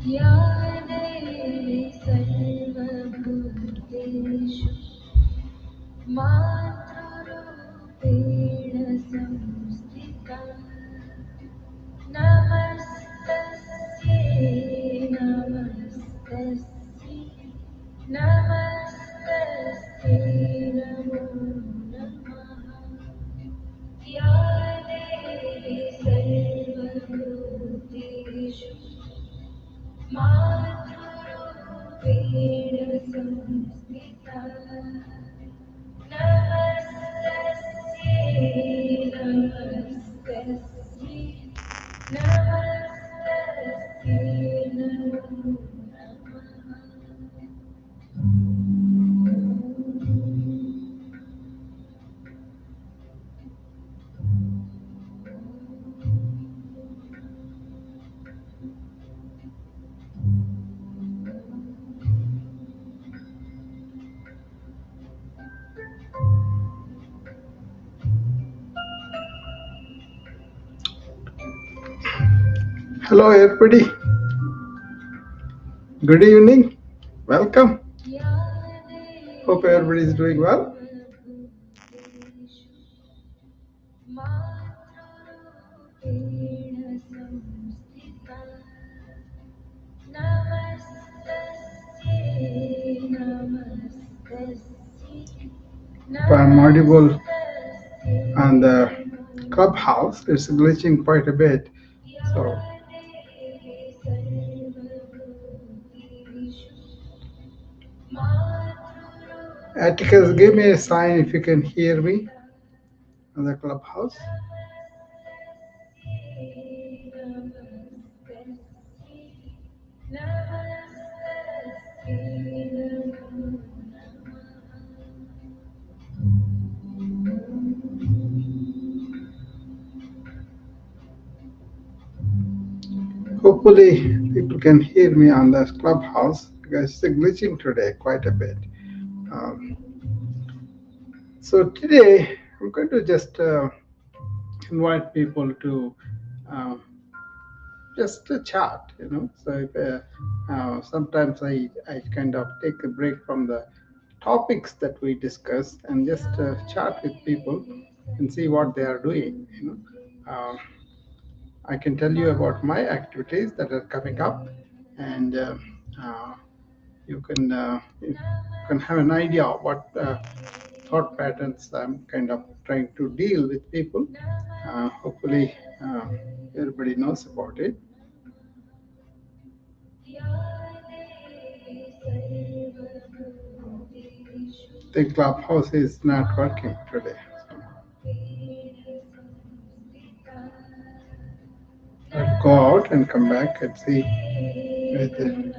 या देवी सर्वभूतेषु मातृरूपेण संस्थिता नमस्तस्यै नमस्तस्यै नमस्तस्यै नमो नमः या देवी सर्वभूतेषु मातृरूपेण संस्थिता नमस्तस्यै नमस्तस्यै नमस्तस्यै नमो नमः Hello, everybody. Good evening. Welcome. या Hope Devi everybody is doing well. सर्वभूतेषु मातृरूपेण संस्थिता नमस्तस्यै नमस्तस्यै If I'm audible नमस्तस्यै on the NaMo clubhouse, it's glitching quite a bit. या So, देवी सर्वभूतेषु मातृरूपेण Atticus, give me a sign if you can hear me संस्थिता on the clubhouse. नमस्तस्यै नमस्तस्यै नमस्तस्यै नमो नमः Hopefully, people can hear me on the clubhouse because it's glitching today quite a bit. Um, so, today I'm going to just invite people to um, just a chat, So sometimes I kind of take a break from the topics that we discuss and just chat with people and see what they are doing. I can tell you about my activities that are coming up, and uh, you can have an idea of what thought patterns I'm kind of trying to deal with people. Hopefully, everybody knows about it. The clubhouse is not working today. So I'll go out and come back and see with the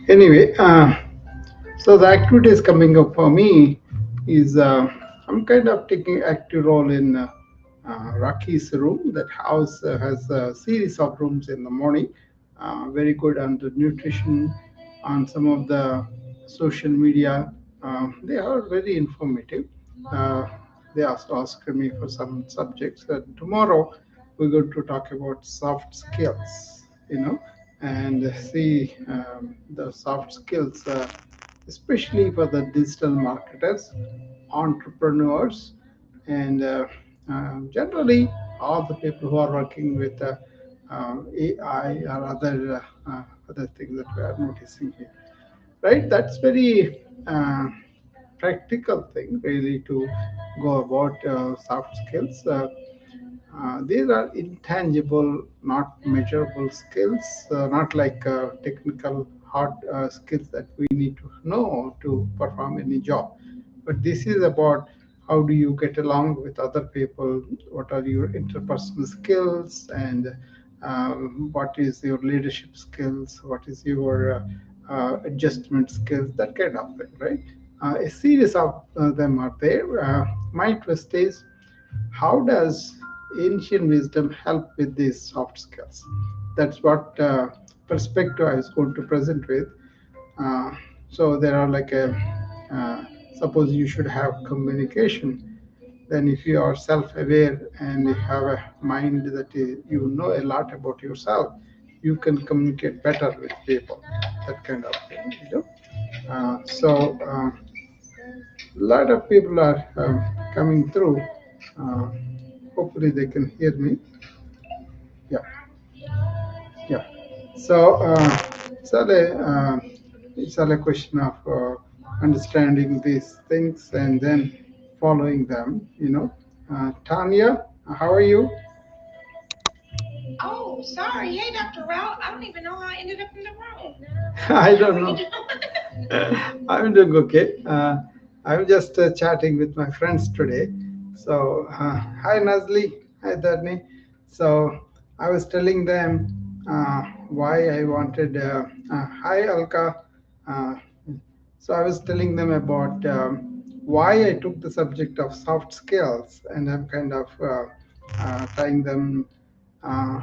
anyway. So the activities coming up for me is I'm kind of taking active role in Rocky's room. That house has a series of rooms in the morning. Very good on the nutrition, on some of the social media. They are very informative. Uh, they also asked me for some subjects. Tomorrow we're going to talk about soft skills, and see the soft skills. Especially for the digital marketers, entrepreneurs, and generally all the people who are working with AI or other things that we are noticing here. Right? That's very practical thing, really, to go about soft skills. These are intangible, not measurable skills, not like technical hard skills that we need to know to perform any job. But this is about how do you get along with other people, what are your interpersonal skills, and what is your leadership skills, what is your adjustment skills, that kind of thing, right? A series of them are there. My twist is, how does ancient wisdom help with these soft skills? That's what perspective I was going to present with. Uh, so there are like a suppose you should have communication. Then if you are self-aware and you have a mind that you know a lot about yourself, you can communicate better with people. That kind of thing, you know. A lot of people are coming through. Uh, Hopefully they can hear me. Yeah, yeah. So it's all a question of understanding these things and then following them. You know, Tanya, how are you? Oh, sorry. Hey, Dr. Rao. I don't even know how I ended up in the room. I How don't are you know. doing? I'm doing okay. I'm just chatting with my friends today. So, hi Nazli, hi Dharni. So, I was telling them why I wanted. Hi Alka. Uh, so, I was telling them about why I took the subject of soft skills, and I'm kind of tying them uh,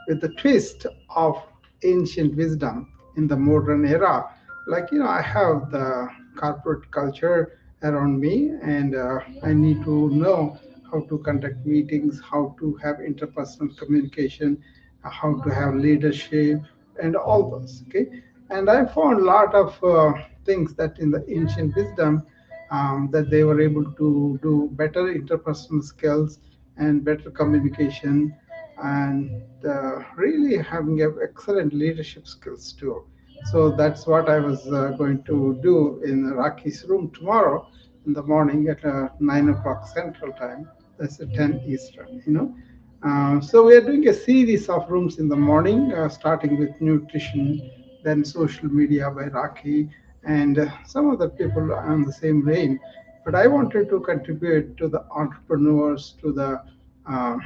with the twist of ancient wisdom in the modern era. Like, you know, I have the corporate culture around me, and I need to know how to conduct meetings, how to have interpersonal communication, how to have leadership, and all those. Okay, and I found a lot of things that in the ancient wisdom that they were able to do better interpersonal skills and better communication and really having excellent leadership skills too. So that's what I was going to do in Raki's room tomorrow in the morning at 9 o'clock Central Time. That's 10 Eastern, you know. So we are doing a series of rooms in the morning, starting with nutrition, then social media by Raki, and some other people on the same vein. But I wanted to contribute to the entrepreneurs, to the uh,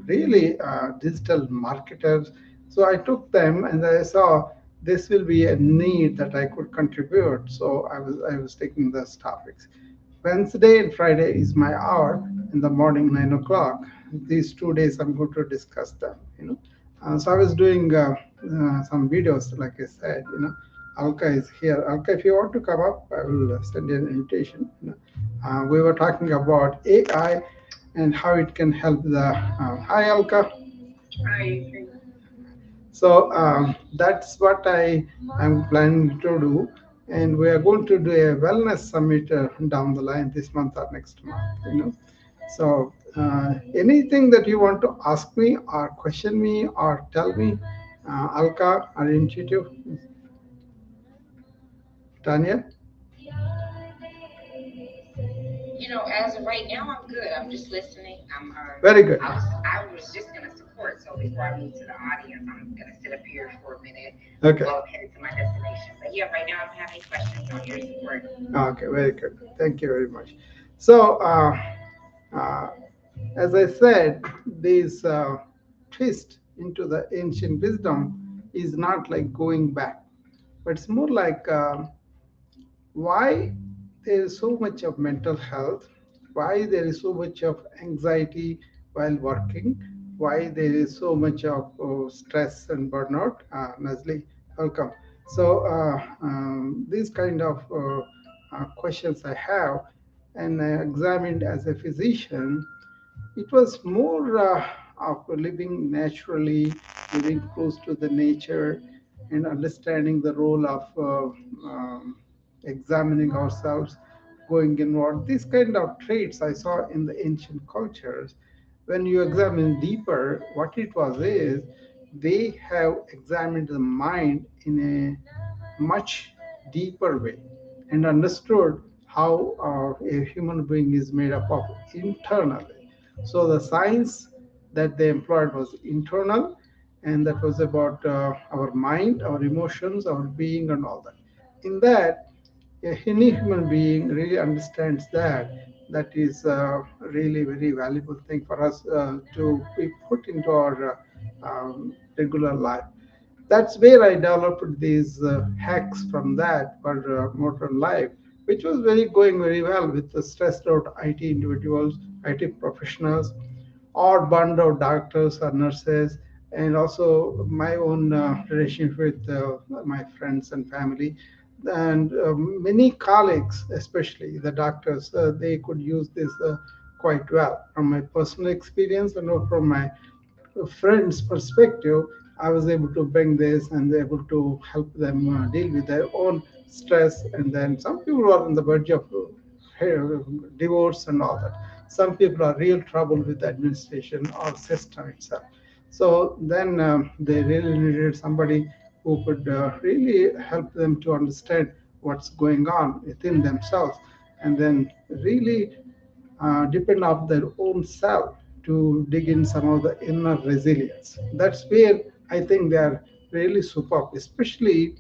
really digital marketers. So I took them and I saw this will be a need that I could contribute. So I was taking those topics. Wednesday and Friday is my hour in the morning, 9 o'clock. These 2 days I'm going to discuss them. You know, so I was doing some videos, like I said. You know, Alka is here. Alka, if you want to come up, I will send you an invitation. You know, we were talking about AI and how it can help the. Hi, Alka. Hi. So that's what I am planning to do, and we are going to do a wellness summit down the line this month or next month. You know, so anything that you want to ask me or question me or tell me, Alka or Intuitive, Tanya. As of right now, I'm good. I'm just listening. Very good. I was just gonna support. So before I move to the audience, I'm gonna sit up here for a minute Okay. while I'm headed to my destination. But yeah, right now I don't have any questions. I'm here to support. Okay, very good. Thank you very much. So, uh, as I said, this twist into the ancient wisdom is not like going back, but it's more like why there is so much of mental health, why there is so much of anxiety while working, why there is so much of stress and burnout. Nazli, welcome. So these kind of questions I have, and I examined as a physician, it was more of living naturally, living close to the nature, and understanding the role of examining ourselves, going inward. These kind of traits I saw in the ancient cultures. When you examine deeper, what it was is they have examined the mind in a much deeper way and understood how a human being is made up of internally. So the science that they employed was internal, and that was about our mind, our emotions, our being, and all that. In that, any human being really understands that. That is really very valuable thing for us to be put into our regular life. That's where I developed these hacks from that for modern life. which was very going very well with the stressed out IT individuals, IT professionals, or burned out doctors or nurses, and also my own relationship with my friends and family. And many colleagues, especially the doctors, they could use this quite well. From my personal experience and from my friend's perspective, I was able to bring this and able to help them deal with their own stress. And then some people are on the verge of divorce and all that. Some people are real trouble with the administration or system itself. So then they really needed somebody who could really help them to understand what's going on within themselves, and then really depend on their own self to dig in some of the inner resilience. That's where I think they are really superb, especially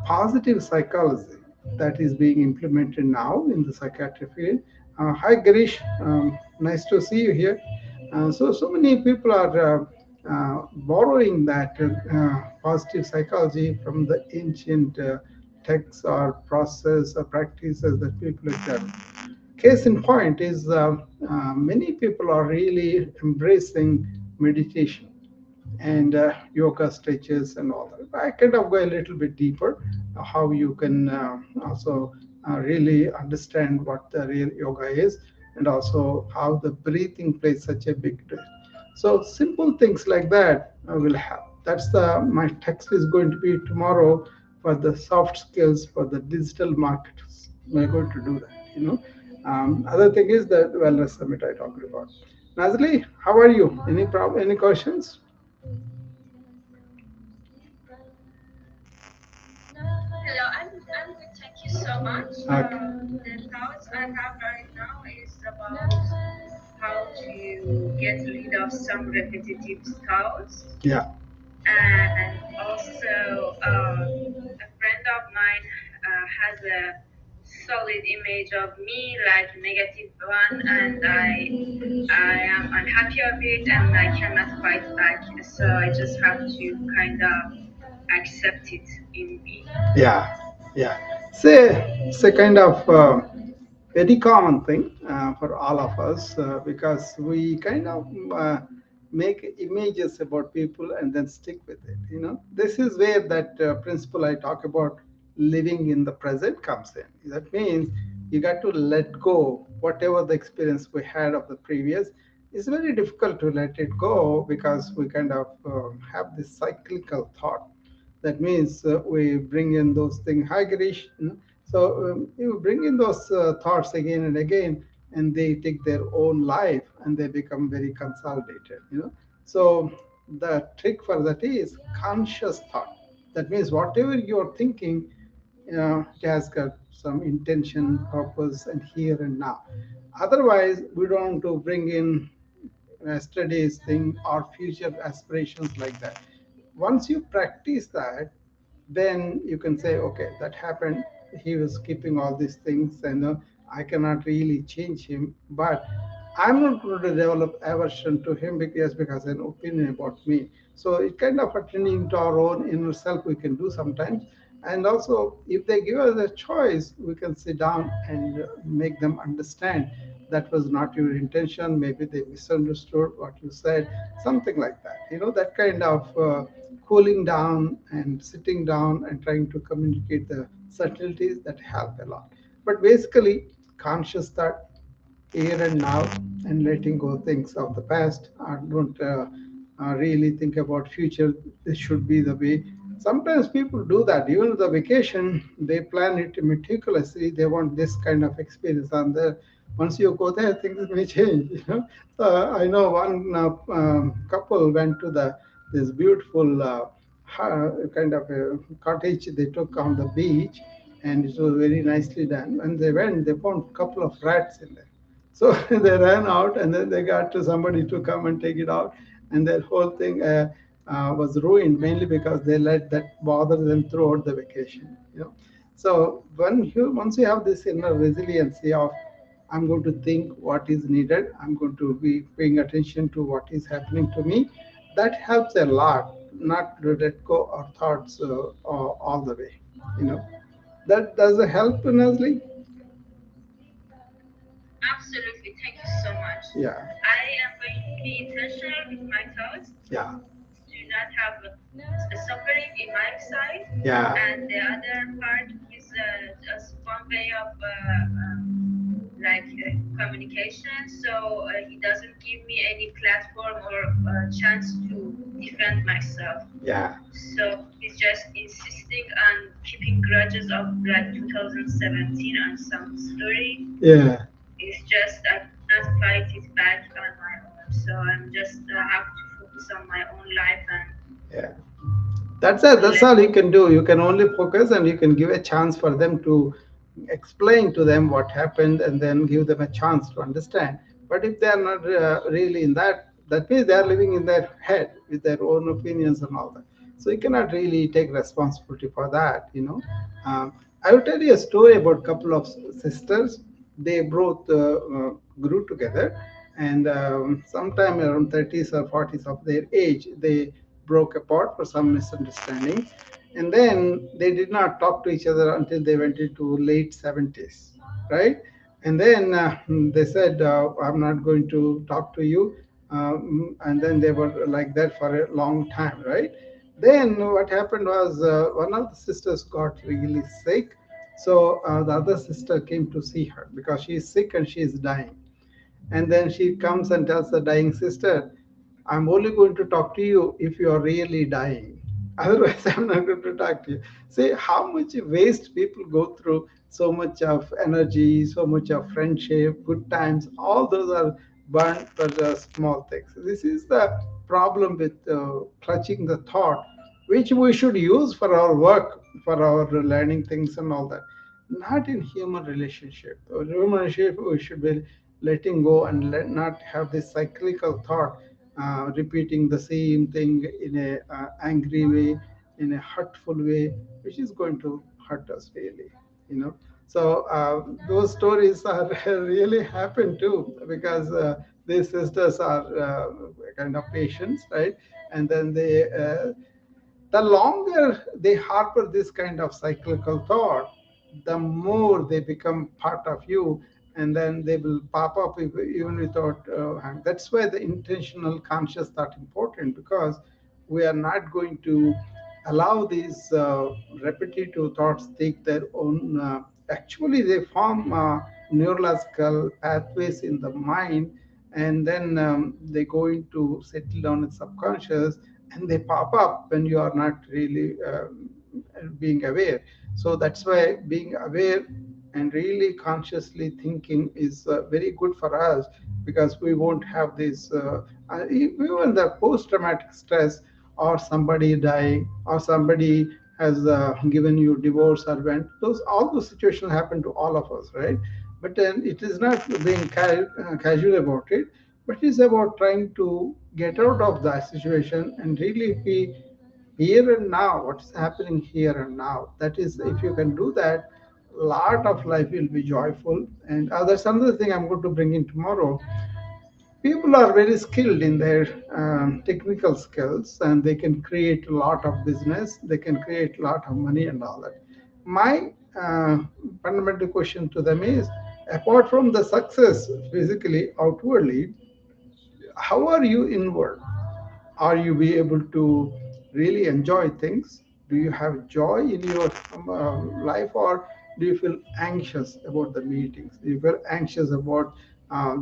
positive psychology that is being implemented now in the psychiatric field. Hi, Garish. Nice to see you here. So many people are borrowing that positive psychology from the ancient texts or process or practices that people have done. Case in point is many people are really embracing meditation and yoga stretches and all that. I kind of go a little bit deeper, how you can also really understand what the real yoga is, and also how the breathing plays such a big role. So simple things like that will help. That's the my text is going to be tomorrow for the soft skills for the digital marketers. We're going to do that. Other thing is the wellness summit I talked about. Nazli, how are you? Any problem? Any questions? Hello, I'm good. Thank you so much. Okay. The thoughts I have right now is about how to get rid of some repetitive thoughts, Yeah. and also a friend of mine has a solid image of me, like negative one, and I am unhappy of it, and I cannot fight back. So I just have to kind of accept it in me. Yeah, yeah. It's a kind of very common thing for all of us because we kind of make images about people and then stick with it. This is where that principle I talk about, living in the present, comes in. That means you got to let go whatever the experience we had of the previous. It's very difficult to let it go because we kind of have this cyclical thought. That means we bring in those things. Hi, Girish. So you bring in those thoughts again and again, and they take their own life and they become very consolidated. So the trick for that is conscious thought. That means whatever you're thinking, it has got some intention, purpose, and here and now. Otherwise, we don't want to bring in yesterday's thing or future aspirations like that. Once you practice that, then you can say, okay, that happened. He was keeping all these things, and I cannot really change him. But I'm not going to develop aversion to him because an opinion about me. So it kind of attending to our own inner self we can do sometimes. And also, if they give us a choice, we can sit down and make them understand that was not your intention. Maybe they misunderstood what you said, something like that. That kind of cooling down and sitting down and trying to communicate the subtleties that help a lot. But basically, conscious thought, here and now, and letting go things of the past. I don't really think about future. This should be the way. Sometimes people do that. Even the vacation, they plan it meticulously. They want this kind of experience on there. Once you go there, things may change. So I know one couple went to the this beautiful kind of a cottage they took on the beach, and it was very nicely done. When they went, they found a couple of rats in there. So they ran out, and then they got to somebody to come and take it out, and that whole thing was ruined mainly because they let that bother them throughout the vacation. So once you have this inner resiliency of I'm going to think what is needed, I'm going to be paying attention to what is happening to me. That helps a lot. Not to let go our thoughts all the way. You know that does help, Nazli. Absolutely. Thank you so much. Yeah, I am going to be intentional with my thoughts. yeah, Do not have a suffering in my side, yeah, and the other part is just one way of communication. So he doesn't give me any platform or chance to defend myself. yeah, So he's just insisting on keeping grudges of like 2017 on some story. yeah, It's just I cannot fight it back on my own. So I'm just have to focus on my own life and yeah. That's it. That's let. all you can do. You can only focus and you can give a chance for them to explain to them what happened and then give them a chance to understand. But if they are not really in that, that means they are living in their head with their own opinions and all that. So you cannot really take responsibility for that. Um, I will tell you a story about a couple of sisters. They both grew together, and sometime around 30s or 40s of their age, they broke apart for some misunderstandings, and then they did not talk to each other until they went into late 70s, right? And then they said, I'm not going to talk to you. And then they were like that for a long time, right? Then what happened was one of the sisters got really sick. So the other sister came to see her because she is sick and she is dying. And then she comes and tells the dying sister, I'm only going to talk to you if you are really dying. Otherwise, I'm not going to talk to you. See how much waste people go through, so much of energy, so much of friendship, good times, all those are burned for the small things. This is the problem with clutching the thought, which we should use for our work, for our learning things and all that. Not in human relationship. In human relationship, we should be letting go and not have this cyclical thought, repeating the same thing in a angry way, in a hurtful way, which is going to hurt us really. You know. So those stories are really happen too because these sisters are kind of patients, right? And then the longer they harbor this kind of cyclical thought, the more they become part of you, and then they will pop up even without. That's why the intentional conscious thought important, because we are not going to allow these repetitive thoughts take their own. Actually, they form neurological pathways in the mind, and then they go into settle down in subconscious, and they pop up when you are not really being aware. So that's why being aware and really consciously thinking is very good for us, because we won't have this even the post-traumatic stress, or somebody dying, or somebody has given you divorce or went, those all those situations happen to all of us, right? But then it is not being casual about it, but it's about trying to get out of that situation and really be here and now, what's happening here and now. That is, if you can do that, lot of life will be joyful. And there's another thing I'm going to bring in tomorrow. People are very skilled in their technical skills, and they can create a lot of business, they can create a lot of money and all that. My fundamental question to them is, apart from the success physically outwardly, how are you inward? Are you be able to really enjoy things? Do you have joy in your life, or do you feel anxious about the meetings? Do you feel anxious about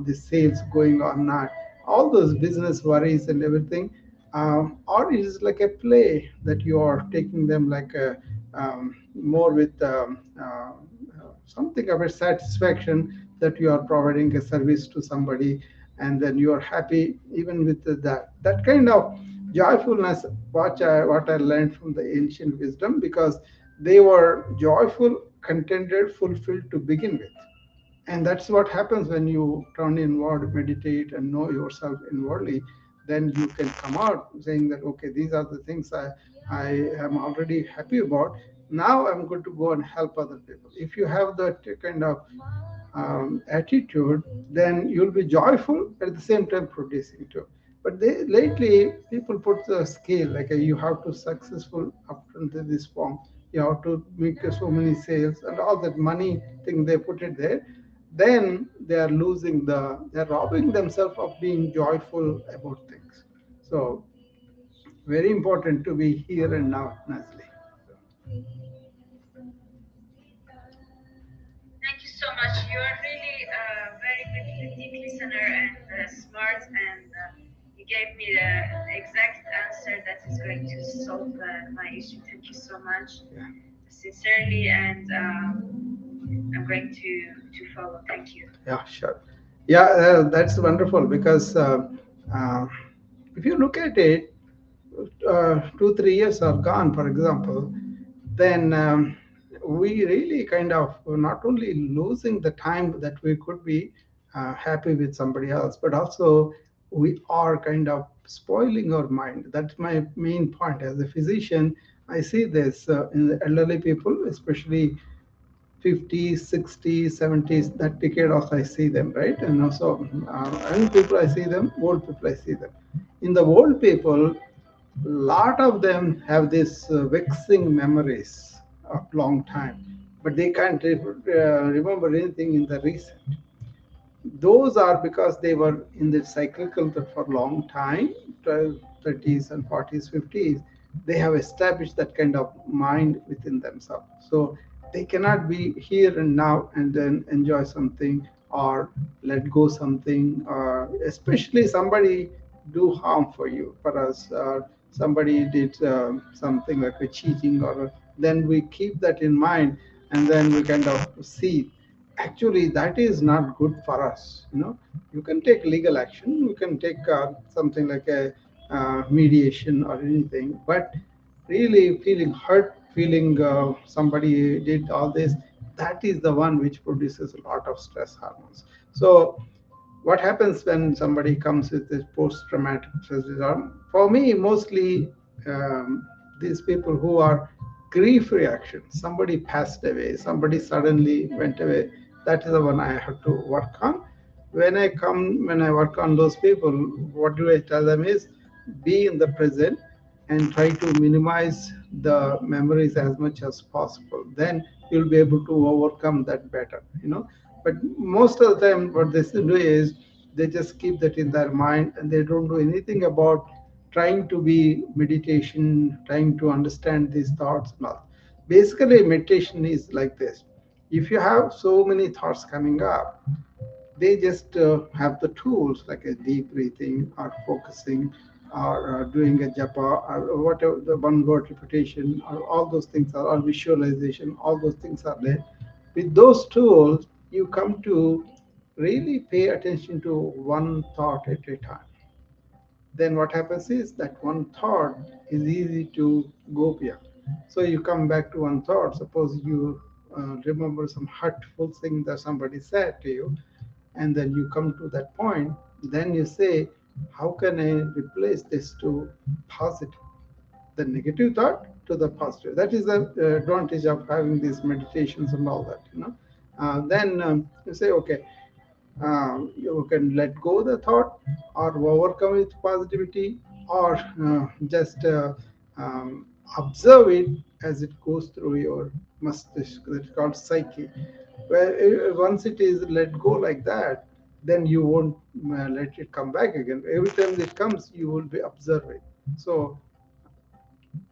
the sales going or not? All those business worries and everything, or is it like a play that you are taking them like a more with something of a satisfaction, that you are providing a service to somebody, and then you are happy even with that kind of joyfulness. What I learned from the ancient wisdom, because they were joyful, contented, fulfilled to begin with. And that's what happens when you turn inward, meditate, and know yourself inwardly. Then you can come out saying that, okay, these are the things I am already happy about. Now I'm going to go and help other people. If you have that kind of attitude, then you'll be joyful at the same time producing too. But lately, people put the scale like you have to successful up to this form. You have to make so many sales and all that money thing. They put it there. then they're robbing themselves of being joyful about things. So very important to be here and now, Nazli. Thank you so much. You are really a very good deep listener and smart, and you gave me the exact answer that is going to solve my issue. Thank you so much, Yeah, sincerely, and I'm going to follow. Thank you. yeah, sure. Yeah, that's wonderful because uh, if you look at it, 2 3 years are gone, for example, then we really kind of not only losing the time that we could be happy with somebody else, but also we are kind of spoiling our mind. That's my main point. As a physician, I see this in the elderly people, especially 50s, 60s, 70s, that decade also I see them, right? And also young people I see them, old people I see them. In the old people, lot of them have this vexing memories of long time, but they can't remember anything in the recent. Those are because they were in the cyclical for a long time, 12, 30s and 40s, 50s. They have established that kind of mind within themselves. So they cannot be here and now and then enjoy something or let go something, or especially somebody do harm for you, for us. Somebody did something like a cheating, or then we keep that in mind, and then we kind of see actually that is not good for us. You can take legal action, you can take something like a mediation or anything, but really feeling hurt, feeling somebody did all this, that is the one which produces a lot of stress hormones. So what happens when somebody comes with this post-traumatic stress disorder? For me, mostly these people who are grief reactions. Somebody passed away, somebody suddenly went away. That is the one I have to work on. When I work on those people, what do I tell them is be in the present and try to minimize the memories as much as possible. Then you'll be able to overcome that better. But most of the time, what they do is they just keep that in their mind and they don't do anything about trying to be meditation, trying to understand these thoughts and all. Basically, meditation is like this. If you have so many thoughts coming up, they just have the tools like a deep breathing or focusing or doing a japa or whatever, the one word repetition or all those things are, or visualization, all those things are there. With those tools, you come to really pay attention to one thought at a time. Then what happens is that one thought is easy to go beyond. So you come back to one thought. Suppose you remember some hurtful thing that somebody said to you, and then you come to that point. Then you say, how can I replace this to positive? The negative thought to the positive. That is the advantage of having these meditations and all that. Then you say, okay, you can let go the thought or overcome it positivity, or just observe it as it goes through your mastish. That's called psyche. Where once it is let go like that, then you won't let it come back again. Every time it comes, you will be observing. So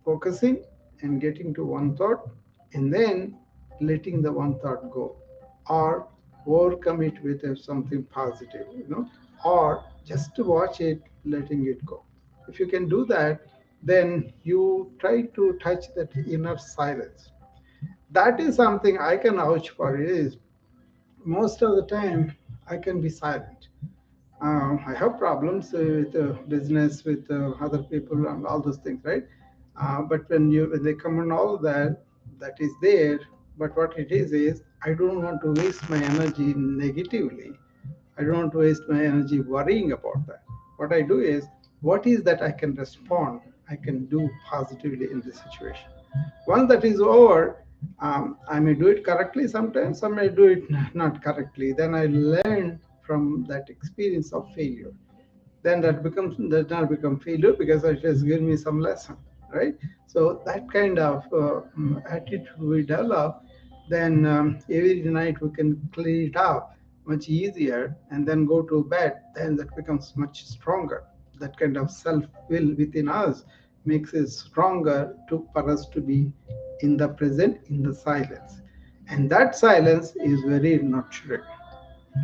focusing and getting to one thought, and then letting the one thought go, or overcome it with something positive, or just to watch it, letting it go. If you can do that, then you try to touch that inner silence. That is something I can vouch for. It is most of the time I can be silent. I have problems with business, with other people, and all those things, right? But when they come and all that, that is there. But what it is I don't want to waste my energy negatively. I don't want to waste my energy worrying about that. What I do is, what is that I can respond, I can do positively in this situation. Once that is over, I may do it correctly sometimes, I may do it not correctly. Then I learn from that experience of failure. Then that becomes does not become failure because it has given me some lesson, right? So that kind of attitude we develop, then every night we can clean it up. much easier, and then go to bed, then that becomes much stronger. That kind of self will within us makes it stronger for us to be in the present, in the silence. And that silence is very nurturing.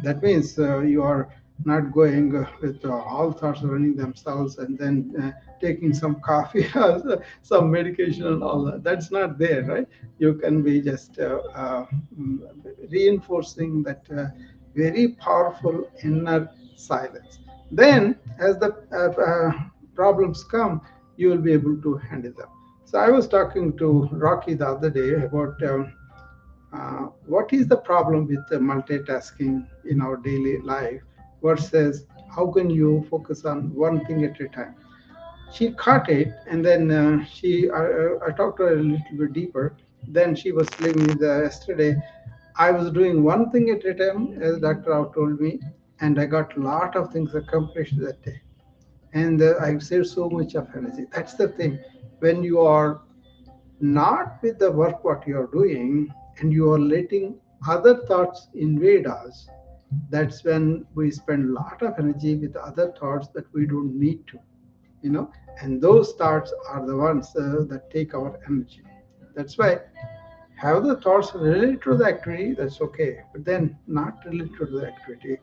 That means you are not going with all thoughts running themselves and then taking some coffee or some medication and all that. That's not there, right? You can be just mm, reinforcing that very powerful inner silence. Then, as the problems come, you will be able to handle them. So, I was talking to Rocky the other day about. What is the problem with multitasking in our daily life versus how can you focus on one thing at a time? She caught it, and then I talked to her a little bit deeper. Then she was telling me that yesterday I was doing one thing at a time, as Dr. Rao told me, and I got a lot of things accomplished that day. And I saved so much of energy. That's the thing. When you are not with the work what you are doing and you are letting other thoughts invade us, that's when we spend a lot of energy with other thoughts that we don't need to, you know and those thoughts are the ones that take our energy. That's why have the thoughts related to the activity, that's okay, but then not related to the activity.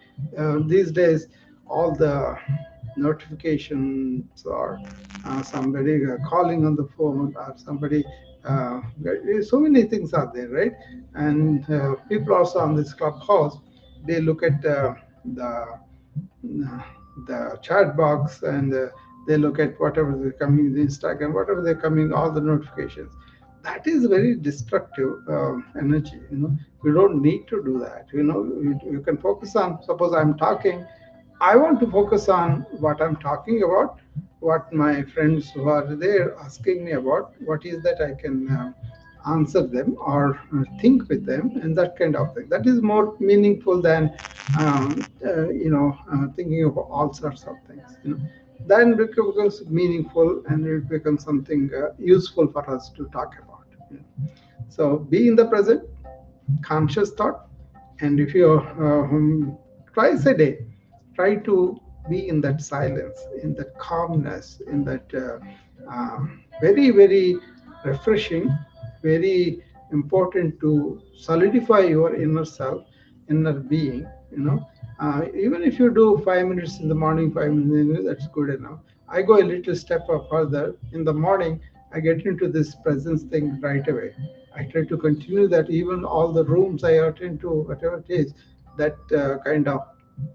These days all the notifications or somebody calling on the phone or somebody so many things are there, right? And people also on this clubhouse, they look at the chat box, and they look at whatever they're coming, the Instagram, whatever they're coming, all the notifications. That is very destructive energy. You don't need to do that. You can focus on, suppose I'm talking, I want to focus on what I'm talking about, what my friends who are there asking me about, what is that I can answer them or think with them, and that kind of thing. That is more meaningful than thinking of all sorts of things. Then it becomes meaningful and it becomes something useful for us to talk about. So be in the present, conscious thought, and if you twice a day try to be in that silence, in that calmness, in that very very refreshing, very important to solidify your inner self, inner being. Even if you do 5 minutes in the morning, 5 minutes in the evening, that's good enough. I go a little step up further. In the morning, I get into this presence thing right away. I try to continue that, even all the rooms I attend to, whatever it is, that kind of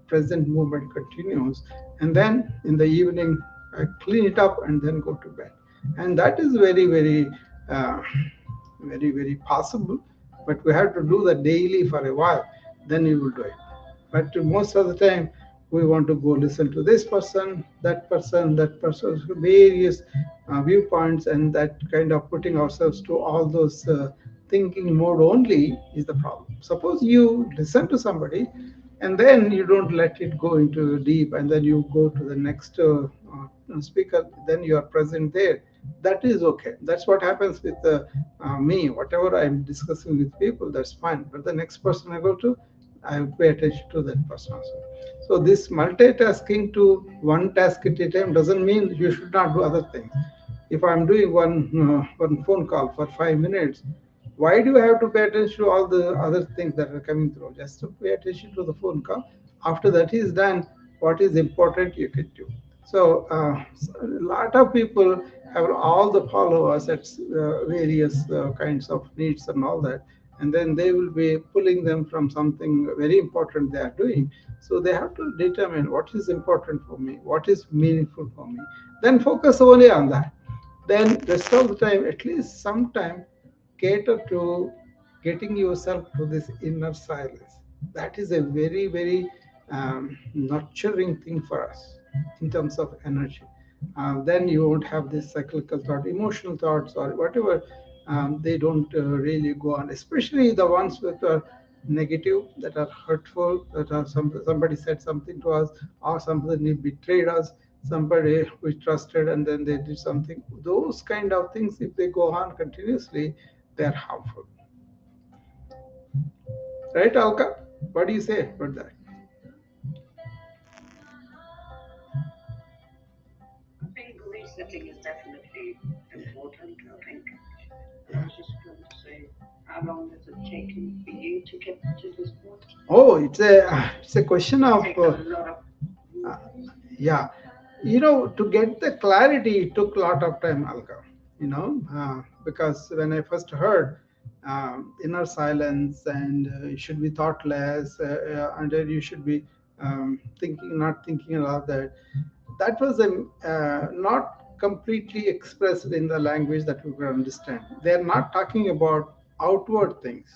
present movement continues. And then in the evening, I clean it up and then go to bed. And that is very, very, very, very possible. But we have to do that daily for a while, then you will do it. But most of the time, we want to go listen to this person, that person's various viewpoints, and that kind of putting ourselves to all those thinking mode only is the problem. Suppose you listen to somebody and then you don't let it go into deep, and then you go to the next speaker, then you are present there. That is okay. That's what happens with me. Whatever I'm discussing with people, that's fine. But the next person I go to, I pay attention to that person also. So this multitasking to one task at a time doesn't mean you should not do other things. If I'm doing one phone call for 5 minutes, why do you have to pay attention to all the other things that are coming through? Just to pay attention to the phone call. After that is done, what is important you can do. So a lot of people have all the followers at various kinds of needs and all that, and then they will be pulling them from something very important they are doing. So they have to determine what is important for me, what is meaningful for me, then focus only on that. Then rest of the time, at least sometime, cater to getting yourself to this inner silence. That is a very very nurturing thing for us in terms of energy. Then you won't have this cyclical thought, emotional thoughts, or whatever. They don't really go on, especially the ones that are negative, that are hurtful, that are somebody said something to us, or somebody betrayed us, somebody we trusted and then they did something. Those kind of things, if they go on continuously, they are harmful. Right, Alka? What do you say about that? I think belief setting is definitely important. I think I was just going to say, how long has it taken for you to get to this point? Oh, it's a question It's of taken a lot of uh, you. yeah. To get the clarity, it took a lot of time, Alka. Because when I first heard inner silence and you should be thoughtless, and then you should be thinking, not thinking, and all that. That was not completely expressed in the language that we could understand. They are not talking about outward things,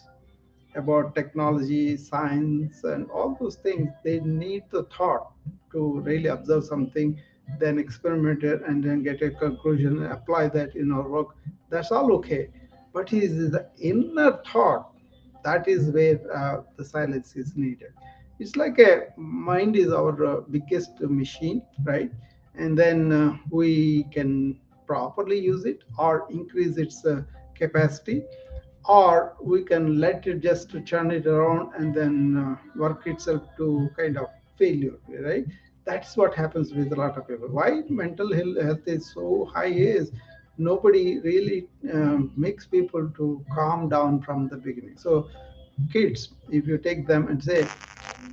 about technology, science, and all those things. They need the thought to really observe something, then experiment it, and then get a conclusion and apply that in our work. That's all okay. But is the inner thought, that is where the silence is needed. It's like a mind is our biggest machine, right? And then we can properly use it or increase its capacity, or we can let it just to turn it around and then work itself to kind of failure, right? That's what happens with a lot of people. Why mental health is so high is nobody really makes people to calm down from the beginning. So kids, if you take them and say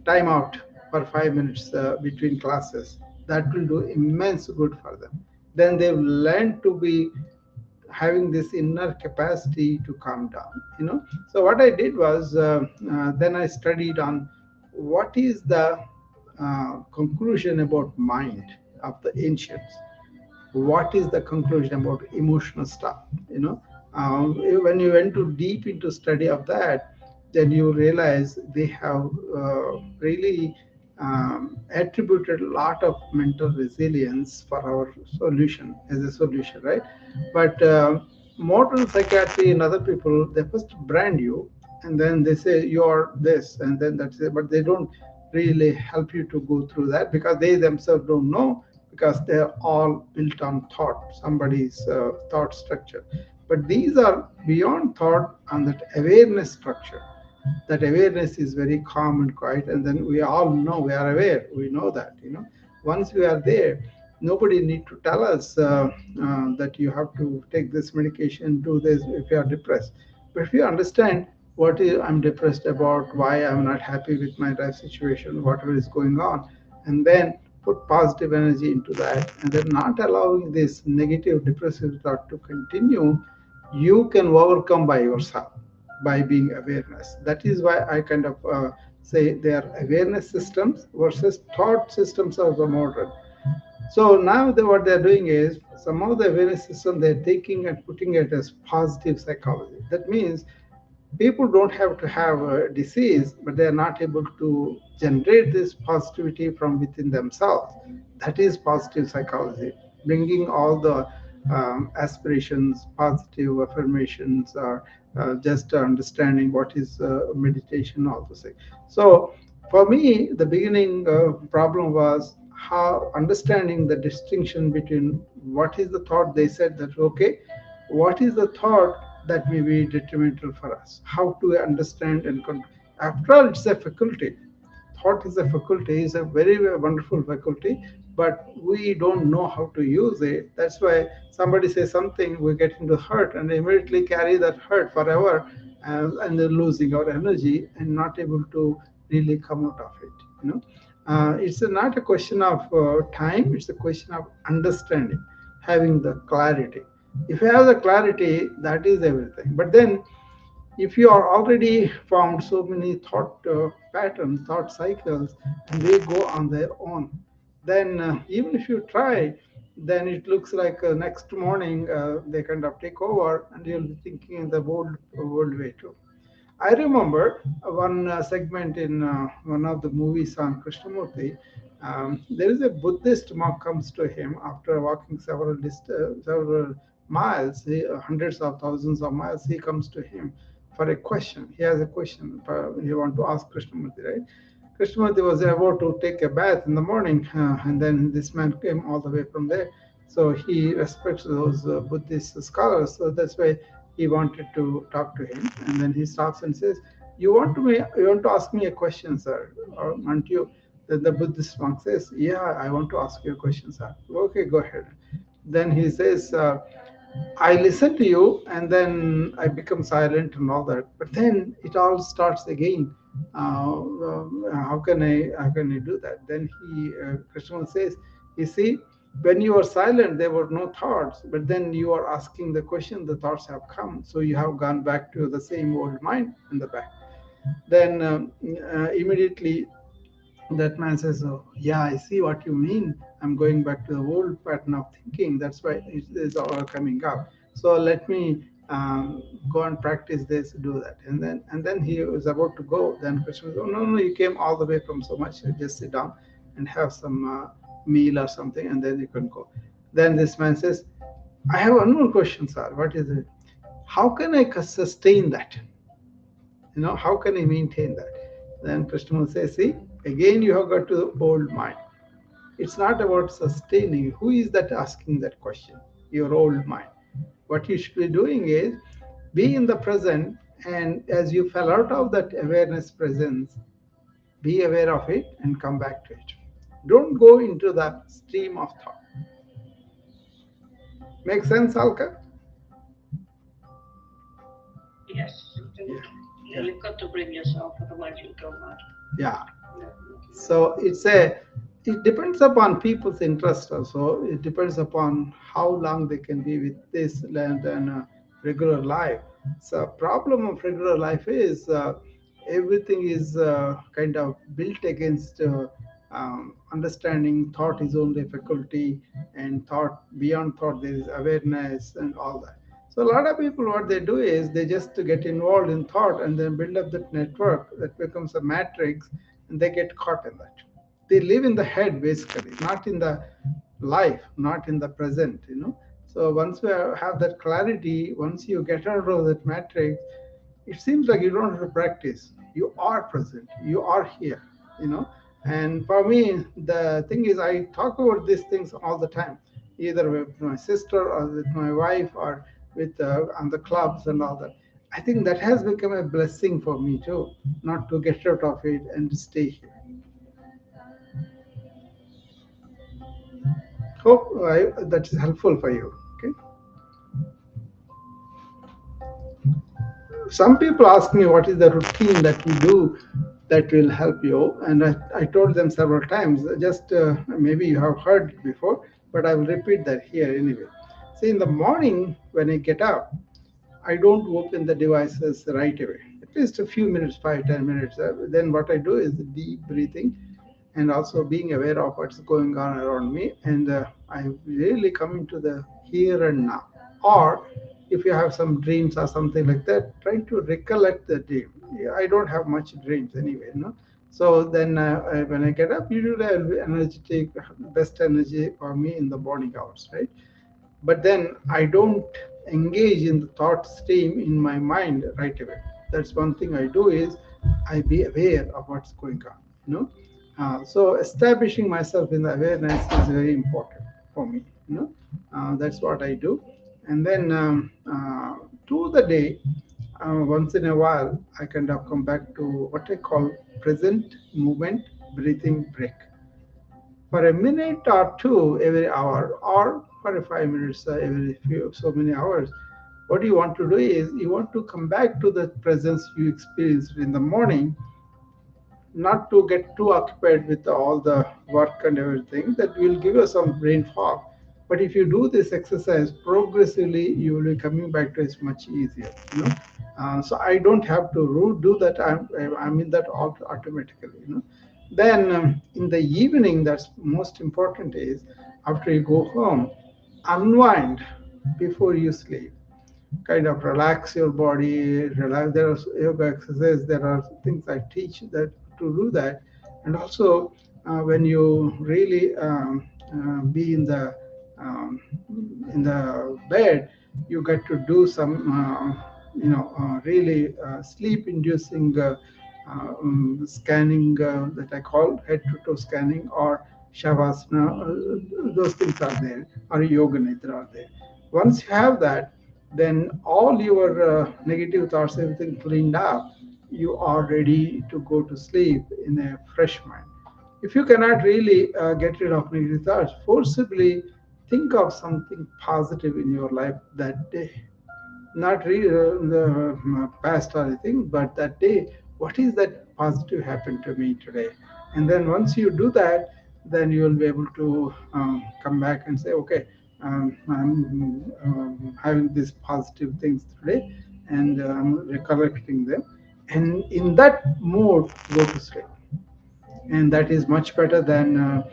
time out for 5 minutes between classes, that will do immense good for them. Then they've learned to be having this inner capacity to calm down. So what I did was, then I studied on what is the conclusion about mind of the ancients. What is the conclusion about emotional stuff. When you went too deep into study of that, then you realize they have really attributed a lot of mental resilience for our solution, as a solution, right? But modern psychiatry and other people, they first brand you, and then they say you're this, and then that's it. But they don't really help you to go through that, because they themselves don't know, because they're all built on thought, somebody's thought structure. But these are beyond thought on that awareness structure. That awareness is very calm and quiet, and then we all know, we are aware, we know that. Once we are there, nobody need to tell us that you have to take this medication, do this if you are depressed. But if you understand what is I'm depressed about, why I'm not happy with my life situation, whatever is going on, and then put positive energy into that, and then not allowing this negative depressive thought to continue, you can overcome by yourself, by being awareness. That is why I kind of say they are awareness systems versus thought systems of the modern. So now what they're doing is, some of the awareness system they're taking and putting it as positive psychology. That means people don't have to have a disease, but they are not able to generate this positivity from within themselves. That is positive psychology, bringing all the aspirations, positive affirmations, or just understanding what is meditation, all those things. So for me, the beginning problem was how understanding the distinction between what is the thought they said that okay, what is the thought that may be detrimental for us, how to understand and after all, it's a faculty. Thought is a faculty, is a very, very wonderful faculty, but we don't know how to use it. That's why somebody says something, we get into hurt and immediately carry that hurt forever, and then losing our energy and not able to really come out of it. It's not a question of time, it's a question of understanding, having the clarity. If you have the clarity, that is everything. But then if you are already found so many thought patterns, thought cycles, and they go on their own, then even if you try, then it looks like next morning they kind of take over, and you'll be thinking in the old way too. I remember one segment in one of the movies on Krishnamurti. There is a Buddhist monk comes to him after walking several miles, hundreds of thousands of miles. He comes to him for a question. He has a question. He want to ask Krishnamurti, right? Krishnamurti was about to take a bath in the morning, and then this man came all the way from there. So he respects those Buddhist scholars. So that's why he wanted to talk to him. And then he stops and says, you want to ask me a question, sir, or aren't you? Then the Buddhist monk says, yeah, I want to ask you a question, sir. Okay, go ahead. Then he says, I listen to you and then I become silent and all that. But then it all starts again. How can I do that? Then Krishna says, you see, when you are silent, there were no thoughts. But then you are asking the question, the thoughts have come. So you have gone back to the same old mind in the back. Then immediately that man says, oh, yeah, I see what you mean. I'm going back to the old pattern of thinking. That's why it is all coming up. So let me go and practice this, do that. And then he was about to go. Then Krishna says, oh, no, no, you came all the way from so much. You just sit down and have some meal or something, and then you can go. Then this man says, I have one more question, sir. What is it? How can I sustain that? How can I maintain that? Then Krishna says, see, again you have got to the old mind. It's not about sustaining. Who is that asking that question? Your old mind. What you should be doing is be in the present, and as you fell out of that awareness presence, be aware of it and come back to it. Don't go into the stream of thought. Make sense, Alka? Yes, I Yeah. think Yeah. you've got to bring yourself, otherwise you'll go mad. Yeah. Definitely. So it depends upon people's interest also. It depends upon how long they can be with this land and regular life. So problem of regular life is everything is kind of built against understanding thought is only faculty, and thought beyond thought there is awareness and all that. So a lot of people, what they do is they just get involved in thought and then build up that network that becomes a matrix, and they get caught in that. They live in the head basically, not in the life, not in the present. So once we have that clarity, once you get out of that matrix, it seems like you don't have to practice. You are present. You are here. And for me, the thing is, I talk about these things all the time, either with my sister or with my wife or with on the clubs and all that. I think that has become a blessing for me too, not to get out of it and stay here. Hope that is helpful for you. Okay. Some people ask me what is the routine that we do that will help you, and I told them several times. Just maybe you have heard it before, but I will repeat that here anyway. See, in the morning when I get up, I don't open the devices right away. At least a few minutes, 5, 10 minutes. Then what I do is deep breathing, and also being aware of what's going on around me, and I really come into the here and now. Or if you have some dreams or something like that, try to recollect the dream. Yeah, I don't have much dreams anyway. So then when I get up, usually I'll be energetic, best energy for me in the morning hours, right? But then I don't engage in the thought stream in my mind right away. That's one thing I do is I be aware of what's going on. You know, so establishing myself in the awareness is very important for me. That's what I do, and then through the day, once in a while, I kind of come back to what I call present movement breathing break for a minute or two every hour, or for 5 minutes every few so many hours. What you want to do is you want to come back to the presence you experienced in the morning, not to get too occupied with all the work and everything that will give you some brain fog. But if you do this exercise progressively, you will be coming back to it much easier. So I don't have to do that. I'm in that automatically. Then in the evening, that's most important is after you go home, unwind before you sleep, kind of relax your body, relax. There are yoga exercises, there are things I teach that to do that. And also when you really be in the bed, you get to do some really sleep inducing scanning that I call head to toe scanning, or shavasana. Those things are there, or yoga nidra are there. Once you have that, then all your negative thoughts, everything cleaned up, you are ready to go to sleep in a fresh mind. If you cannot really get rid of negative thoughts, forcibly think of something positive in your life that day. Not really the past or anything, but that day, what is that positive happened to me today? And then once you do that, then you will be able to come back and say, okay, I'm having these positive things today, and I'm recollecting them. And in that mode, go to sleep, and that is much better than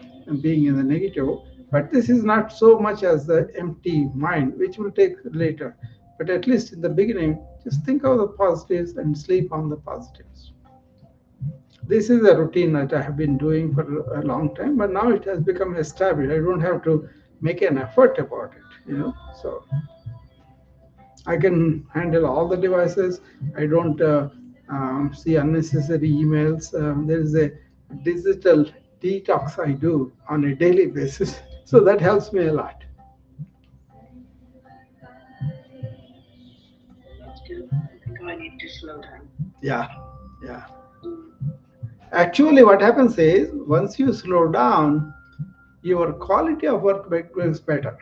being in the negative. But this is not so much as the empty mind, which will take later. But at least in the beginning, just think of the positives and sleep on the positives. This is a routine that I have been doing for a long time, but now it has become established. I don't have to make an effort about it. So I can handle all the devices. I don't see unnecessary emails. There is a digital detox I do on a daily basis, so that helps me a lot. That's good. I think I need to slow down. Yeah, yeah. Mm. Actually, what happens is once you slow down, your quality of work becomes better.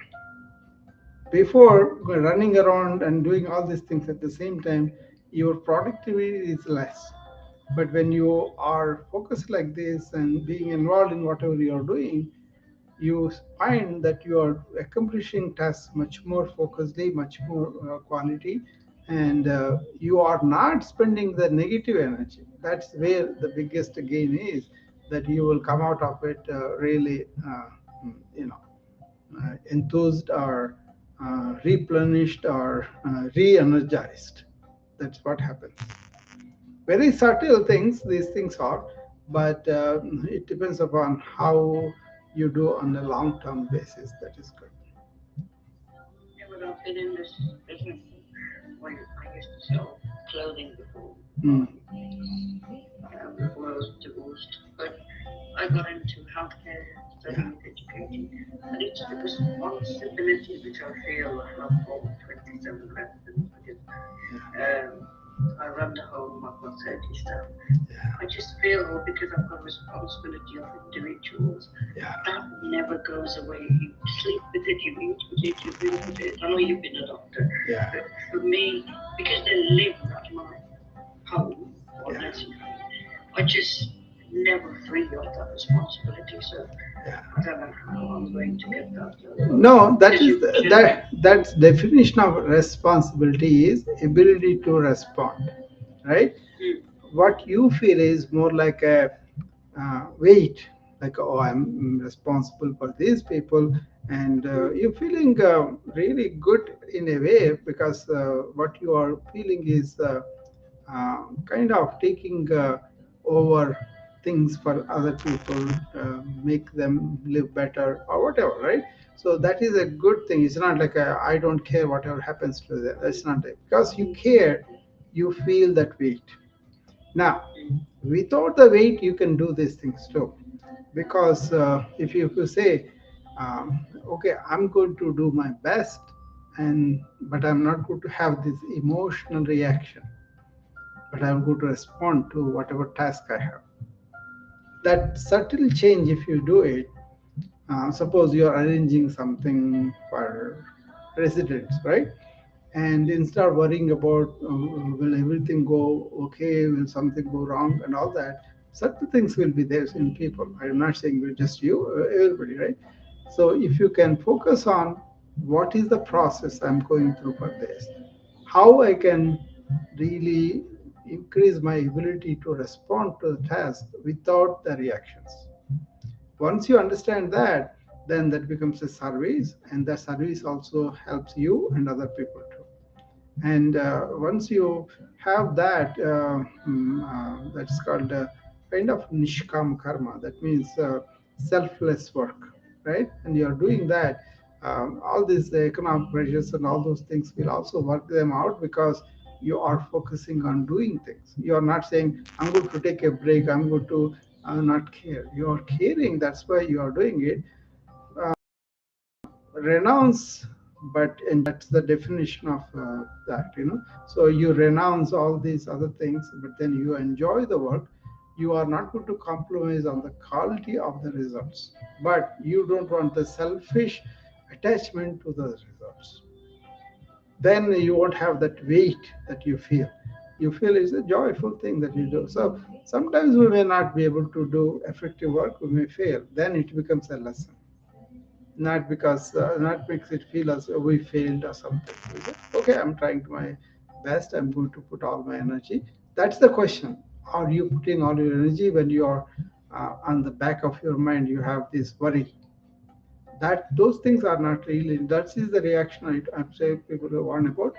Before running around and doing all these things at the same time, your productivity is less. But when you are focused like this and being involved in whatever you are doing, you find that you are accomplishing tasks much more focusedly, much more quality, and you are not spending the negative energy. That's where the biggest gain is, that you will come out of it really, you know, enthused or replenished or re-energized. That's what happens. Very subtle things these things are, but it depends upon how you do on a long term basis. That is good. Yeah, well, I've been in this business when I used to sell clothing before. Mm. Before I was divorced. But I got into healthcare, Yeah. studying, educating, and it's the responsibility which I feel I have for 27 residents because Yeah. um, I run the home, I've got 30 staff. Yeah. I just feel because I've got responsibility of individuals, Yeah. that never goes away. You sleep with it, you eat with it, you drink with it. I know you've been a doctor, Yeah. but for me, because they live at my home or Yeah. nursing home, I just never free of that responsibility. So Yeah. I don't know how I'm going to get that No, that because is you mentioned. that's definition of responsibility is ability to respond, right? Mm, What you feel is more like a weight, like, oh, I'm responsible for these people, and mm, you're feeling really good in a way because what you are feeling is kind of taking over things for other people, make them live better or whatever, right? So that is a good thing. It's not like I don't care whatever happens to them. That's not it. Because you care, you feel that weight. Now, mm. without the weight, you can do these things too. Because if you say, okay, I'm going to do my best, and but I'm not going to have this emotional reaction, but I'm going to respond to whatever task I have. That subtle change, if you do it, suppose you are arranging something for residents, right? And instead of worrying about will everything go okay, will something go wrong, and all that, certain things will be there in people. I'm not saying we're just you, everybody, right? So if you can focus on what is the process I'm going through for this, how I can really increase my ability to respond to the task without the reactions. Once you understand that, then that becomes a service, and that service also helps you and other people too. And once you have that, that's called kind of nishkam karma. That means selfless work, right? And you are doing that. All these economic pressures and all those things will also work them out because you are focusing on doing things. You are not saying, I'm going to take a break, I'm going to not care. You are caring, that's why you are doing it. Renounce but and that's the definition of that, so you renounce all these other things, but then you enjoy the work. You are not going to compromise on the quality of the results, but you don't want the selfish attachment to the results. Then you won't have that weight that you feel is a joyful thing that you do. So sometimes we may not be able to do effective work, we may fail, then it becomes a lesson, not because not makes it feel as though we failed or something. We say, okay, I'm trying to my best, I'm going to put all my energy. That's the question. Are you putting all your energy when you're on the back of your mind you have this worry? That those things are not really, that is the reaction I'm saying people warn about.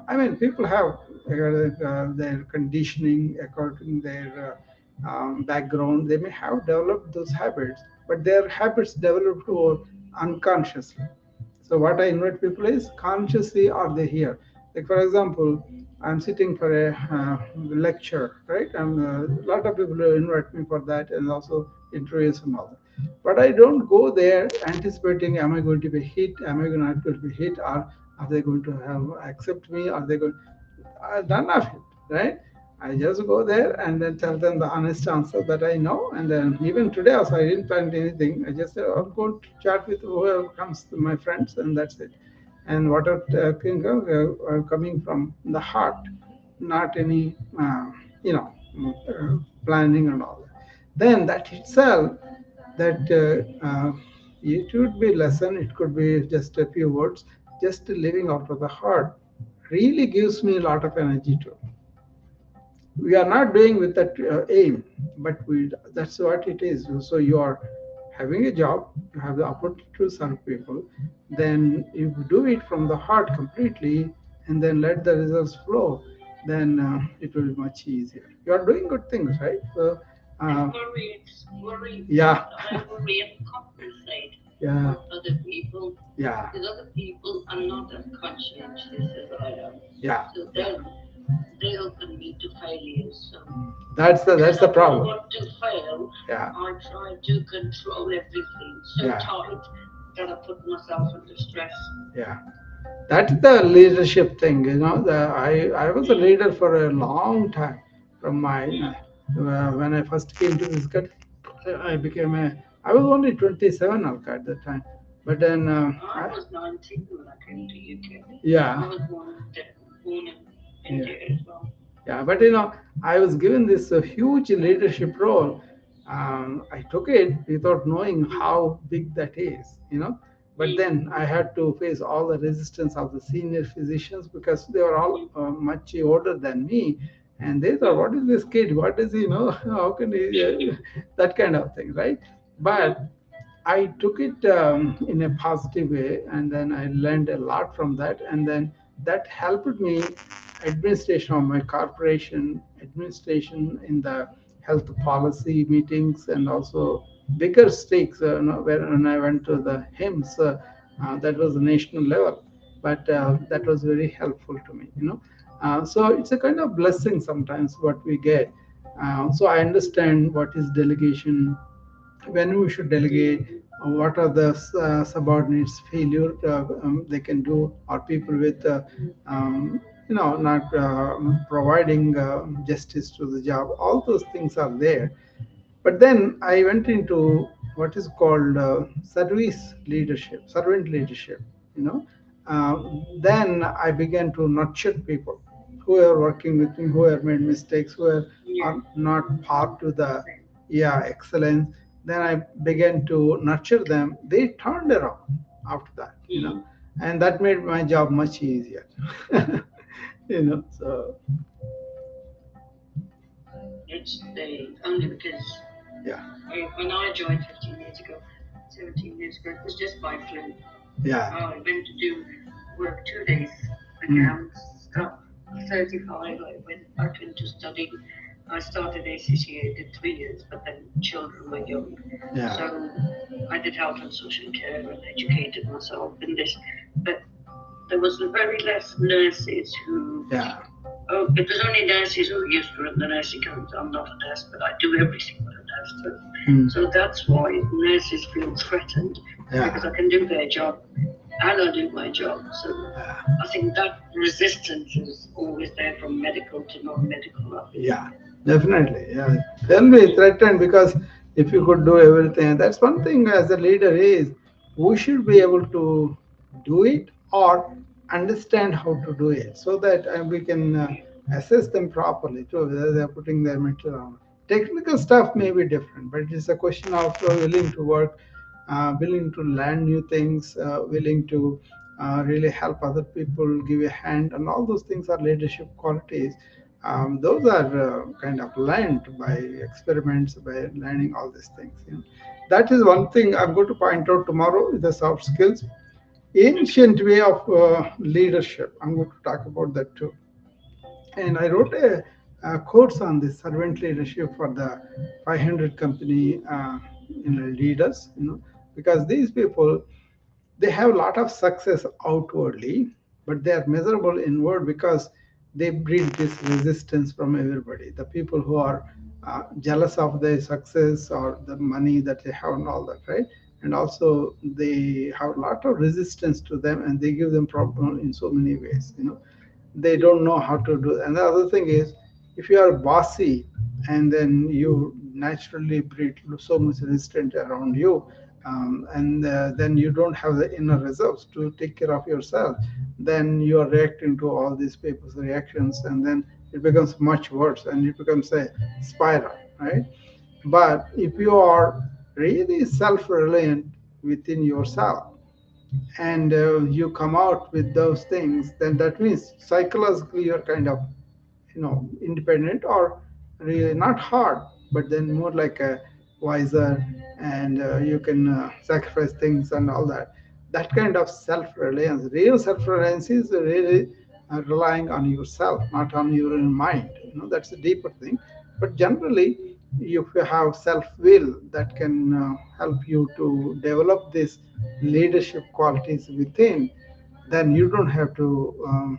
I mean, people have their conditioning according to their background. They may have developed those habits, but their habits developed unconsciously. So what I invite people is consciously are they here? Like for example, I'm sitting for a lecture, right? A lot of people invite me for that, and also interviews and all that. But I don't go there anticipating, am I going to be hit? Am I not going to be hit? Or are they going to have accept me? Are they going? None of it, right? I just go there and then tell them the honest answer that I know. And then even today also, I didn't plan anything. I just said, I'll go to chat with whoever comes to my friends, and that's it. And what are coming from the heart, not any, planning and all that. Then that itself, that it would be lesson, it could be just a few words, just living out of the heart really gives me a lot of energy too. We are not doing with that aim, but we that's what it is. So you are having a job, you have the opportunity to serve people, then you do it from the heart completely, and then let the results flow, then it will be much easier. You are doing good things, right? So And uh, worry, yeah. I worry and compensate Yeah. for other people, Yeah. because other people are not as conscientious as I am. Yeah. So Yeah. then they open me to failures. So That's because the I don't problem. want to fail, Yeah. I try to control everything so Yeah. tight that I put myself under stress. Yeah. That's the leadership thing, I was a Mm, leader for a long time. From my mm. when I first came to this country, I became a. I was only 27 at that time, but then I was 19 when I came to UK. I yeah. was born in Yeah. India as well. Yeah, but I was given this huge leadership role. I took it without knowing Mm, how big that is. But mm, then I had to face all the resistance of the senior physicians because they were all mm, much older than me. And they thought, mm, what is this kid? What is he, how can he, that kind of thing, right? mm, But I took it in a positive way, and then I learned a lot from that, and then that helped me administration of my corporation, administration in the health policy meetings, and also bigger stakes. Where when I went to the HIMSS, that was the national level, but that was very helpful to me. So it's a kind of blessing sometimes what we get. So I understand what is delegation, when we should mm, delegate, what are the subordinates failure they can do, or people with not providing justice to the job. All those things are there. But then I went into what is called service leadership, servant leadership. You know, then I began to nurture people who are working with me, who have made mistakes, yeah, are not part to the same. excellence. Then I began to nurture them. They turned around after that, Mm. and that made my job much easier. So It's the only because yeah, when I joined 15 years ago, 17 years ago, it was just by fluke. yeah. I went to do work 2 days, Mm. accounts, stuff. 35, I went to study. I started ACCA, did 3 years, but then children were young. Yeah. So I did health and social care and educated myself in this. But there was very less nurses who, Yeah. oh, it was only nurses who used to run the nursing homes. I'm not a nurse, but I do everything what a nurse does. Mm. So that's why nurses feel threatened, because Yeah. I can do their job and I do my job. So I think that resistance is always there from medical to non-medical, I believe. Yeah, definitely. Yeah, they'll be threatened because if you could do everything, that's one thing as a leader is we should be able to do it or understand how to do it so that we can assess them properly too, whether they're putting their material on. Technical stuff may be different, but it's a question of willing to work, willing to learn new things, willing to really help other people, give a hand, and all those things are leadership qualities. Those are kind of learned by experiments, by learning all these things. That is one thing I'm going to point out tomorrow with the soft skills. Ancient way of leadership. I'm going to talk about that too. And I wrote a course on this servant leadership for the 500 company leaders. Because these people they have a lot of success outwardly, but they are miserable inward because they breed this resistance from everybody. The people who are jealous of their success or the money that they have and all that, right? And also they have a lot of resistance to them, and they give them problem in so many ways. They don't know how to do. And the other thing is, if you are bossy and then you naturally breed so much resistance around you, and then you don't have the inner reserves to take care of yourself, then you are reacting to all these people's reactions, and then it becomes much worse and it becomes a spiral, right? But if you are really self-reliant within yourself, and you come out with those things, then that means psychologically you're kind of independent, or really not hard, but then more like a wiser, and you can sacrifice things and all that. That kind of self-reliance, real self-reliance is really relying on yourself, not on your own mind. That's a deeper thing. But generally, if you have self-will that can help you to develop these leadership qualities within, then you don't have to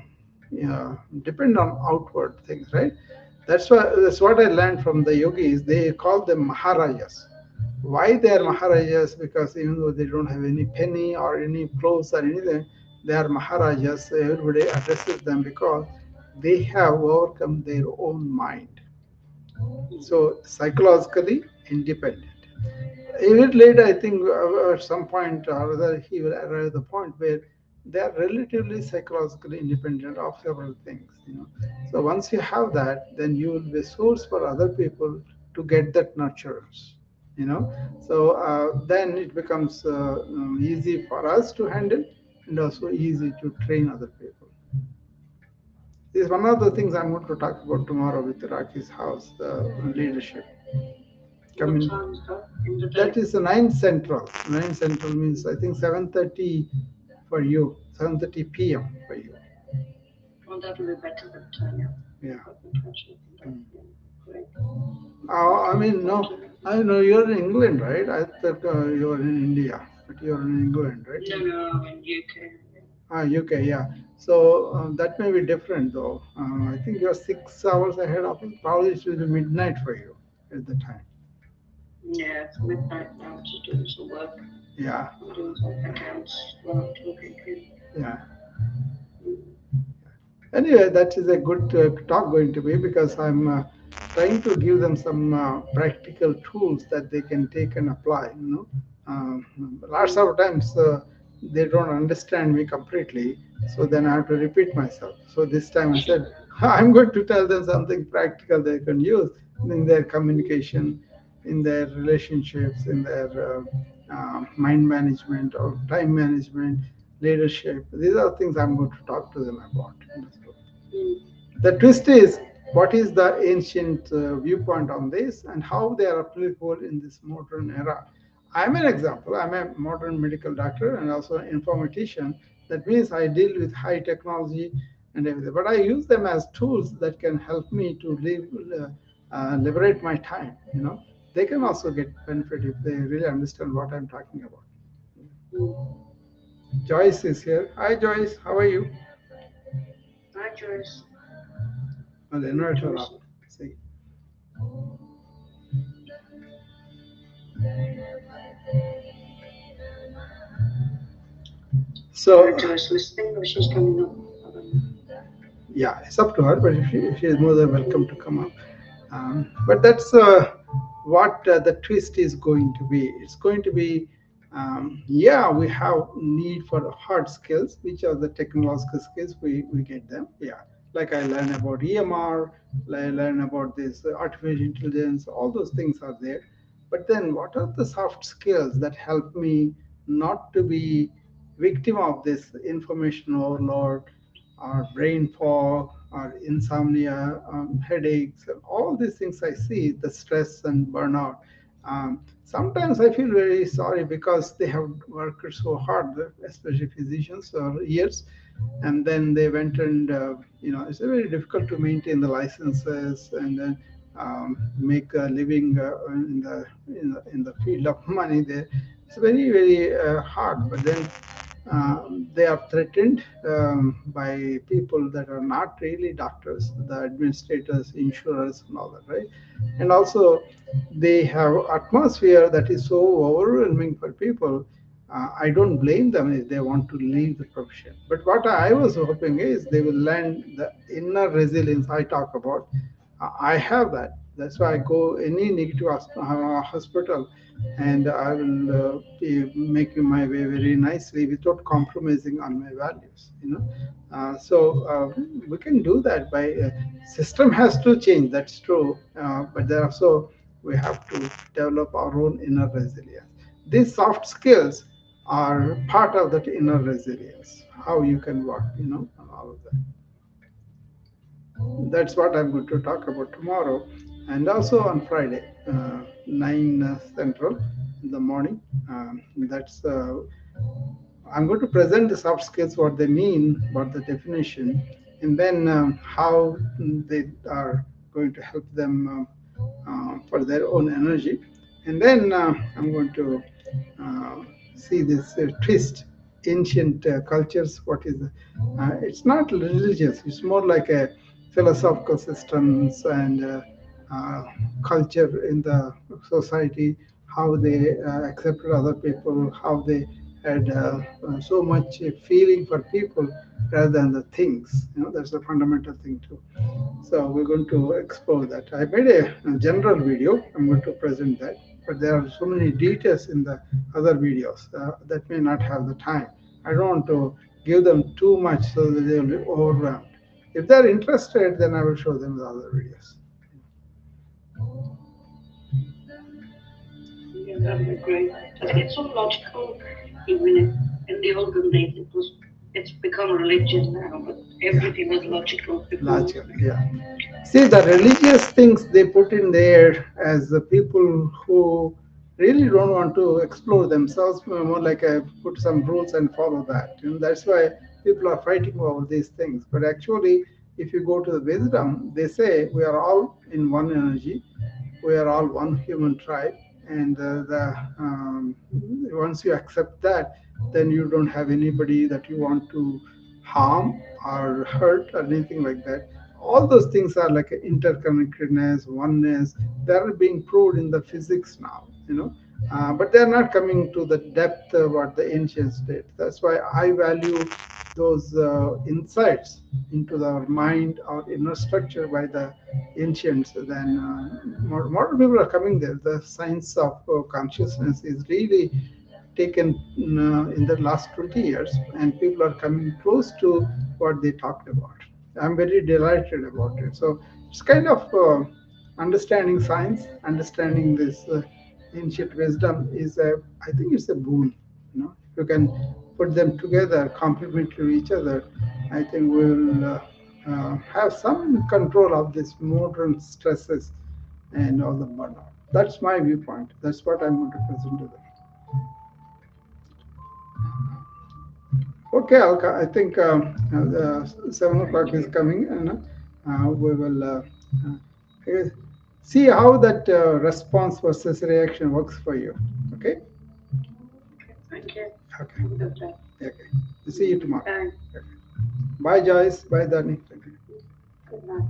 depend on outward things, right? That's what I learned from the yogis. They call them Maharajas. Why they are Maharajas? Because even though they don't have any penny or any clothes or anything, they are Maharajas. Everybody addresses them because they have overcome their own mind. So psychologically independent. Even later, I think at some point or other, he will arrive at the point where they are relatively psychologically independent of several things. So once you have that, then you will be a source for other people to get that nurturance. You know, so then it becomes easy for us to handle, and also easy to train other people. This is one of the things I'm going to talk about tomorrow with Raki's house, the leadership. What Coming. time is that in the That day? is 9 Central. 9 Central means I think 7:30 for you, 7:30 p.m. for you. Well, that'll be better than 10, yeah. Yeah. I can catch it in that. Mm. Yeah. Great. I mean, Thank no, you. I know you're in England, right? I thought you are in India, but you're in England, right? No, no, I'm in UK. UK, yeah. So that may be different though. I think you're 6 hours ahead of us. Probably it will be midnight for you at the time. Yeah, it's midnight now. Just doing some work. Yeah, I'm doing something else while I'm talking to you. yeah. Mm. Anyway, that is a good talk going to be because I'm trying to give them some practical tools that they can take and apply. Um, Lots Mm. of times they don't understand me completely, so then I have to repeat myself. So this time I said I'm going to tell them something practical they can use in their communication, in their relationships, in their mind management or time management, leadership. These are things I'm going to talk to them about. Mm. The twist is what is the ancient viewpoint on this and how they are applicable in this modern era. I'm an example. I'm a modern medical doctor and also an informatician. That means I deal with high technology and everything. But I use them as tools that can help me to liberate my time. They can also get benefit if they really understand what I'm talking about. Mm. Joyce is here. Hi, Joyce. How are you? Hi, Joyce. I'll Meet invite her Joyce. up. See. So Joyce listening, or she's coming up. I don't know. yeah, it's up to her, but if she is more than welcome to come up. But that's what the twist is going to be. It's going to be, yeah, we have need for hard skills, which are the technological skills. We get them. Yeah, like I learn about EMR, I learn about this artificial intelligence. All those things are there. But then, what are the soft skills that help me not to be victim of this information overload or brain fog or insomnia, headaches, and all these things I see, the stress and burnout. Sometimes I feel very sorry because they have worked so hard, especially physicians, for years, and then they went and it's very difficult to maintain the licenses and then make a living in the field of money there. It's very very hard, but then they are threatened by people that are not really doctors, the administrators, insurers, and all that, right? And also, they have atmosphere that is so overwhelming for people. I don't blame them if they want to leave the profession. But what I was hoping is they will learn the inner resilience I talk about. I have that. That's why I go any negative hospital, and I will be making my way very nicely without compromising on my values. So we can do that by system has to change. That's true, but there also we have to develop our own inner resilience. These soft skills are part of that inner resilience. How you can work, and all of that. That's what I'm going to talk about tomorrow, and also on Friday, 9 Central in the morning. That's I'm going to present the soft skills, what they mean, what the definition, and then how they are going to help them for their own energy. And then I'm going to uh, see this twist, ancient cultures. What is it's not religious, it's more like a philosophical systems and culture in the society, how they accepted other people, how they had so much feeling for people rather than the things. That's a fundamental thing too. So we're going to explore that. I made a general video. I'm going to present that, but there are so many details in the other videos that may not have the time. I don't want to give them too much so that they will be overwhelmed. If they're interested, then I will show them the other videos. Yeah, that'd be great. I think it's so logical. Even in the olden days, it's become religion now, but everything was logical before. Logical, yeah. See, the religious things they put in there as the people who really don't want to explore themselves, more like put some rules and follow that. That's why people are fighting over these things. But actually, if you go to the wisdom, they say we are all in one energy, we are all one human tribe, and once you accept that, then you don't have anybody that you want to harm or hurt or anything like that. All those things are like interconnectedness, oneness. They are being proved in the physics now, but they are not coming to the depth of what the ancients did. That's why I value those insights into the mind or inner structure by the ancients. Then modern people are coming there. The science of consciousness is really taken in the last 20 years, and people are coming close to what they talked about. I'm very delighted about it. So it's kind of understanding science, understanding this ancient wisdom is a, I think it's a boon. If you can put them together, complement to each other, I think we'll have some control of these modern stresses and all the burnout. That's my viewpoint. That's what I'm going to present to them. Okay, Alka, I think 7 o'clock is coming, and we will uh, see how that response versus reaction works for you. Okay? Okay, thank you. Okay. Have a good day. Okay. See you tomorrow. Bye. Okay. Bye, Joyce. Bye, Dani. Okay. Good night.